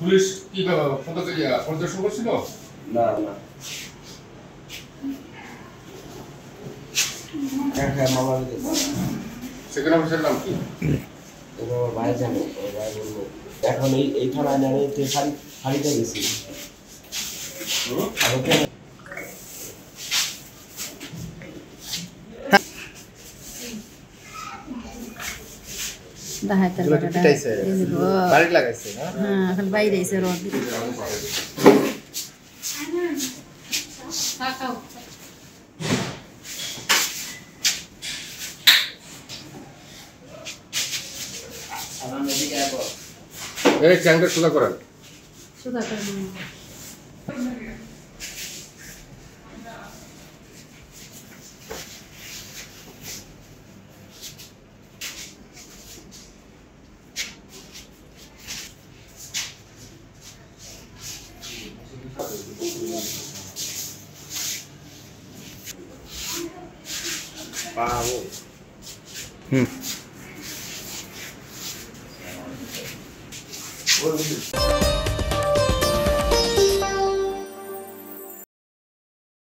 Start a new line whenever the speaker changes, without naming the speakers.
Police কি পরিদর্শন করছিল?
না না মামা
সেকেন্ড অফিসার নাম কি?
আমার ভাই জানে, ভাই বলবো। এখন এই থানায় জানে ফাঁড়িতে গেছি।
বাইরে
এই ট্যাঙ্কটা সোজা করেন।
হুম